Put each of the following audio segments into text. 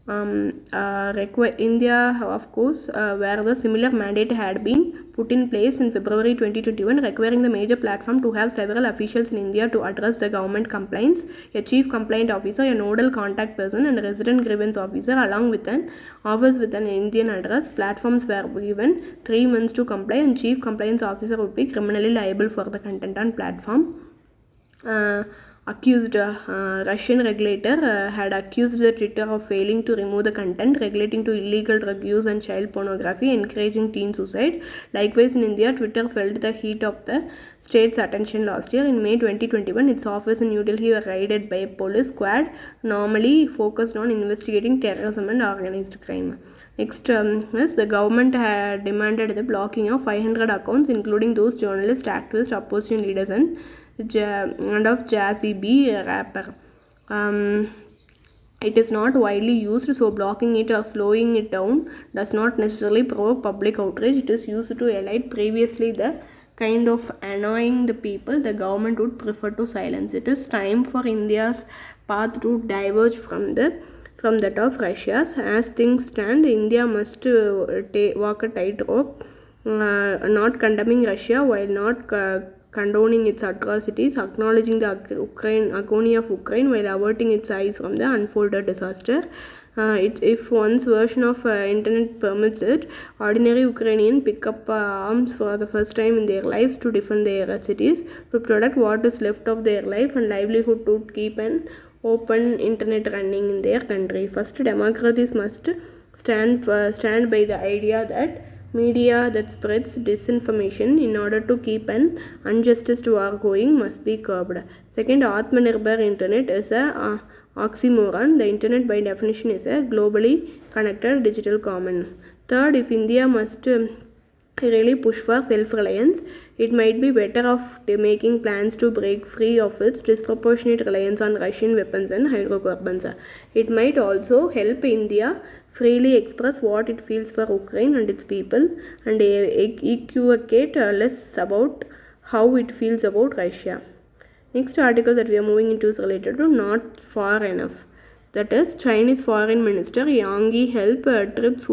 India, of course, where the similar mandate had been put in place in February 2021, requiring the major platform to have several officials in India to address the government complaints, a chief complaint officer, a nodal contact person, and a resident grievance officer, along with an office with an Indian address. Platforms were given 3 months to comply, and chief compliance officer would be criminally liable for the content on platform. Accused Russian regulator had accused the Twitter of failing to remove the content relating to illegal drug use and child pornography, encouraging teen suicide. Likewise, in India, Twitter felt the heat of the state's attention last year. In May 2021, its office in New Delhi were raided by a police squad normally focused on investigating terrorism and organized crime. Next is the government had demanded the blocking of 500 accounts, including those journalists, activists, opposition leaders, and of Jazzy B rapper. It is not widely used, so blocking it or slowing it down does not necessarily provoke public outrage. It is used to highlight previously the kind of annoying the people the government would prefer to silence. It is time for India's path to diverge from that of Russia's. As things stand, India must walk a tightrope, not condemning Russia while not condoning its atrocities, acknowledging the agony of Ukraine while averting its eyes from the unfolded disaster. If one's version of internet permits it, ordinary Ukrainians pick up arms for the first time in their lives to defend their cities, to protect what is left of their life and livelihood, to keep an open internet running in their country. First, democracies must stand by the idea that media that spreads disinformation in order to keep an unjust war going must be curbed. Second, Atmanirbhar internet is a oxymoron. The internet by definition is a globally connected digital common. Third, if India must really push for self-reliance, it might be better off making plans to break free of its disproportionate reliance on Russian weapons and hydrocarbons. It might also help India freely express what it feels for Ukraine and its people, and equivocate less about how it feels about Russia. Next article that we are moving into is related to not far enough. That is, Chinese Foreign Minister Yang Yi help trips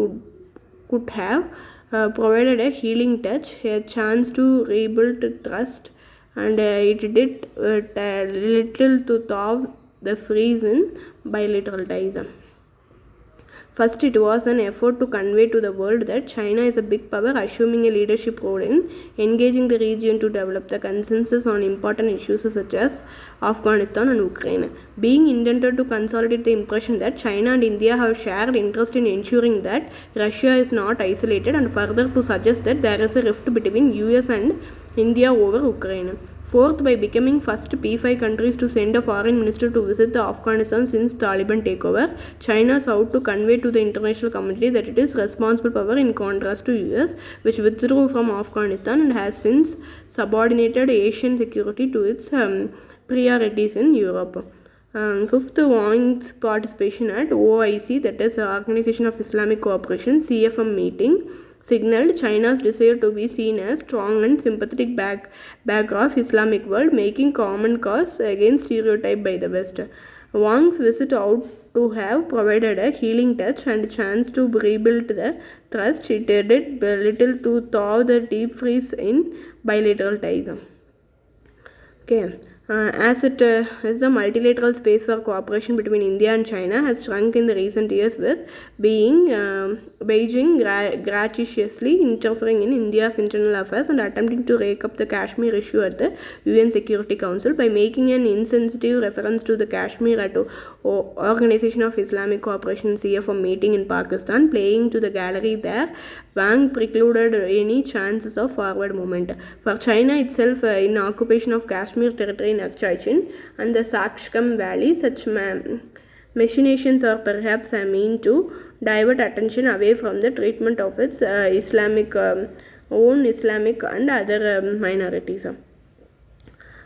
could have provided a healing touch, a chance to rebuild trust, and it did little to thaw the freeze in bilateral ties. First, it was an effort to convey to the world that China is a big power, assuming a leadership role in engaging the region to develop the consensus on important issues such as Afghanistan and Ukraine. Being intended to consolidate the impression that China and India have shared interest in ensuring that Russia is not isolated, and further to suggest that there is a rift between US and India over Ukraine. Fourth, by becoming first P5 countries to send a foreign minister to visit the Afghanistan since Taliban takeover, China sought to convey to the international community that it is responsible power in contrast to US, which withdrew from Afghanistan and has since subordinated Asian security to its priorities in Europe. Fifth, Wang's participation at OIC, that is Organization of Islamic Cooperation, CFM meeting, signaled China's desire to be seen as strong and sympathetic back of Islamic world, making common cause against stereotype by the West. Wang's visit out to have provided a healing touch and chance to rebuild the trust. It did little to thaw the deep freeze in bilateral ties. Okay. As the multilateral space for cooperation between India and China has shrunk in the recent years, with Beijing gratuitously interfering in India's internal affairs and attempting to rake up the Kashmir issue at the UN Security Council by making an insensitive reference to the Kashmir at Organization of Islamic Cooperation CFM meeting in Pakistan, playing to the gallery there. Wang precluded any chances of forward movement. For China itself, in occupation of Kashmir territory in Akchin and the Saksham Valley, such machinations are perhaps a mean to divert attention away from the treatment of its own Islamic and other minorities.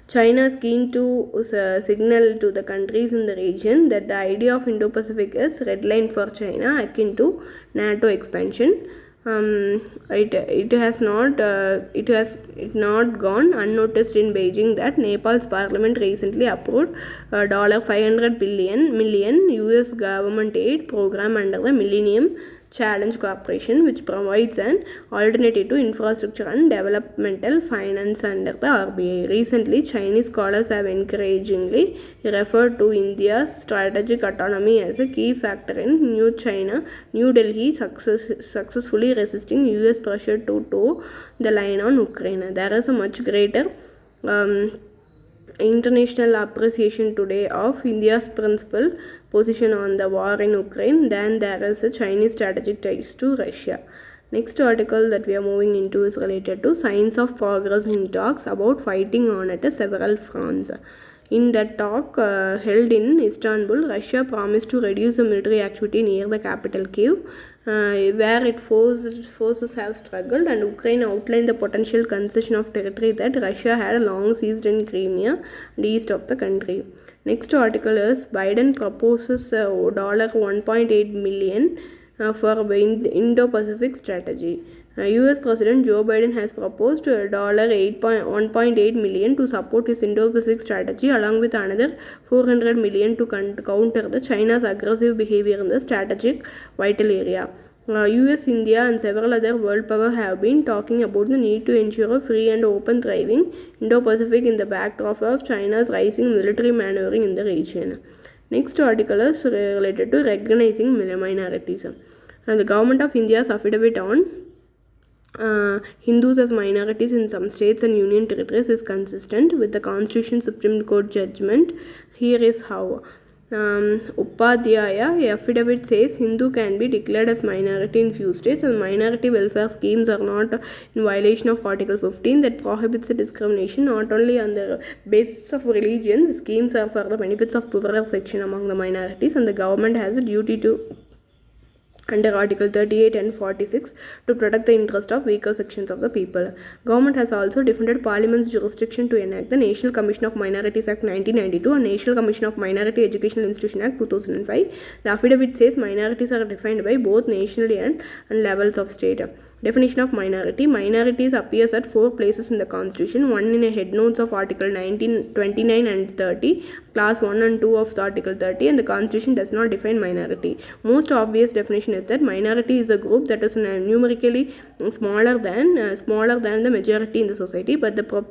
China is keen to signal to the countries in the region that the idea of Indo-Pacific is red line for China, akin to NATO expansion. it not gone unnoticed in Beijing that Nepal's parliament recently approved $500 million US government aid program under the Millennium Challenge Corporation, which provides an alternative to infrastructure and developmental finance under the RBI. Recently, Chinese scholars have encouragingly referred to India's strategic autonomy as a key factor in New Delhi successfully resisting US pressure to toe the line on Ukraine. There is a much greater international appreciation today of India's principal position on the war in Ukraine than there is a Chinese strategic ties to Russia. Next article that we are moving into is related to signs of progress in talks about fighting on at several fronts. In that talk held in Istanbul, Russia promised to reduce the military activity near the capital Kiev, where its forces have struggled, and Ukraine outlined the potential concession of territory that Russia had long seized in Crimea and east of the country. Next article is Biden proposes $1.8 million for Indo-Pacific strategy. US President Joe Biden has proposed $1.8 million to support his Indo-Pacific strategy, along with another $400 million to counter the China's aggressive behavior in the strategic vital area. US, India, and several other world powers have been talking about the need to ensure a free and open, thriving Indo-Pacific in the backdrop of China's rising military maneuvering in the region. Next article is related to recognizing minorities. The government of India's affidavit on Hindus as minorities in some states and union territories is consistent with the Constitution Supreme Court judgment. Here is how. Upadhyaya affidavit says Hindu can be declared as minority in few states, and minority welfare schemes are not in violation of Article 15 that prohibits discrimination not only on the basis of religion. The schemes are for the benefits of poorer section among the minorities, and the government has a duty to under Article 38 and 46 to protect the interest of weaker sections of the people. Government has also defended Parliament's jurisdiction to enact the National Commission of Minorities Act 1992 and National Commission of Minority Educational Institution Act 2005. The affidavit says minorities are defined by both nationally and levels of state. Definition of minority. Minorities appears at 4 places in the Constitution, one in a head notes of Article 19, 29 and 30, Class 1 and 2 of the Article 30, and the Constitution does not define minority. Most obvious definition is that minority is a group that is numerically smaller than the majority in the society, but the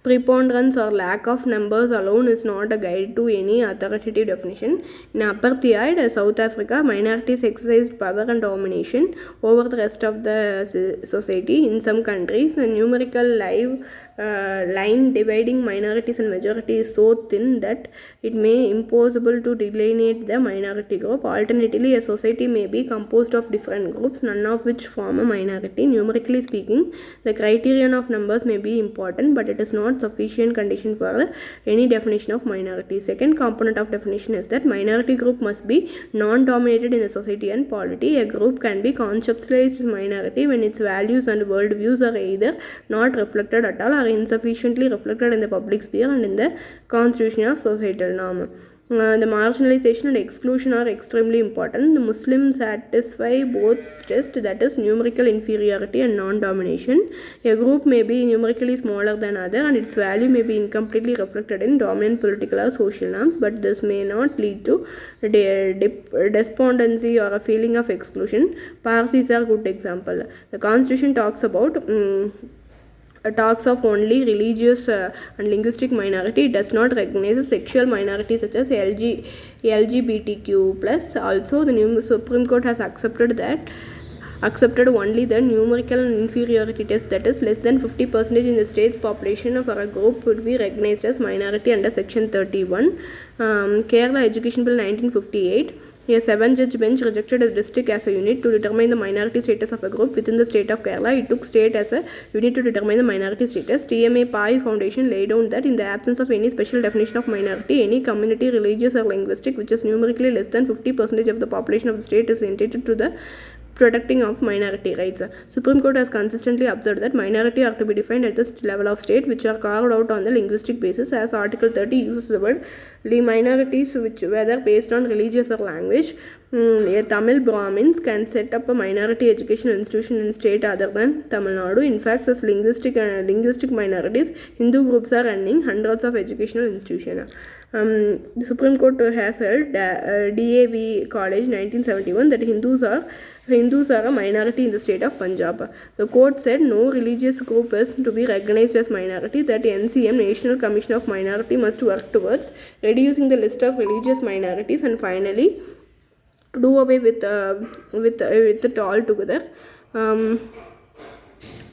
preponderance or lack of numbers alone is not a guide to any authoritative definition. In apartheid, South Africa, minorities exercised power and domination over the rest of the society. In some countries, a numerical line dividing minorities and majority is so thin that it may impossible to delineate the minority group. Alternatively, a society may be composed of different groups, none of which form a minority. Numerically speaking, the criterion of numbers may be important, but it is not sufficient condition for any definition of minority. Second component of definition is that minority group must be non-dominated in the society and polity. A group can be conceptualized as minority when its values and worldviews are either not reflected at all or insufficiently reflected in the public sphere and in the constitution of societal norm. The marginalization and exclusion are extremely important. The Muslims satisfy both tests, that is numerical inferiority and non-domination. A group may be numerically smaller than other and its value may be incompletely reflected in dominant political or social norms, but this may not lead to despondency or a feeling of exclusion. Parsis are a good example. The Constitution talks of only religious and linguistic minority. It does not recognize a sexual minority such as LGBTQ+. Also, the Supreme Court has accepted only the numerical inferiority test, that is less than 50% in the state's population for a group would be recognized as minority under Section 31. Kerala Education Bill 1958. A 7-judge bench rejected a district as a unit to determine the minority status of a group within the state of Kerala. It took state as a unit to determine the minority status. TMA Pai Foundation laid down that in the absence of any special definition of minority, any community, religious or linguistic, which is numerically less than 50% of the population of the state is entitled to the protecting of minority rights. Supreme Court has consistently observed that minority are to be defined at the level of state, which are carved out on the linguistic basis, as Article 30 uses the word minorities which whether based on religious or language. A Tamil Brahmins can set up a minority educational institution in state other than Tamil Nadu. In fact, as linguistic minorities, Hindu groups are running hundreds of educational institutions. The Supreme Court has held DAV College 1971 that Hindus are a minority in the state of Punjab. The court said no religious group is to be recognized as minority, that NCM, National Commission of Minority, must work towards reducing the list of religious minorities and finally do away with it altogether.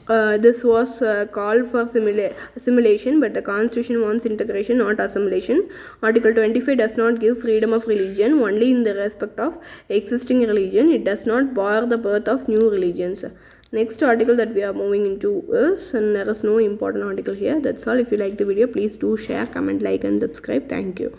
This was called for assimilation, but the constitution wants integration, not assimilation. Article 25 does not give freedom of religion, only in the respect of existing religion. It does not bar the birth of new religions. Next article that we are moving into is, and there is no important article here. That's all. If you like the video, please do share, comment, like and subscribe. Thank you.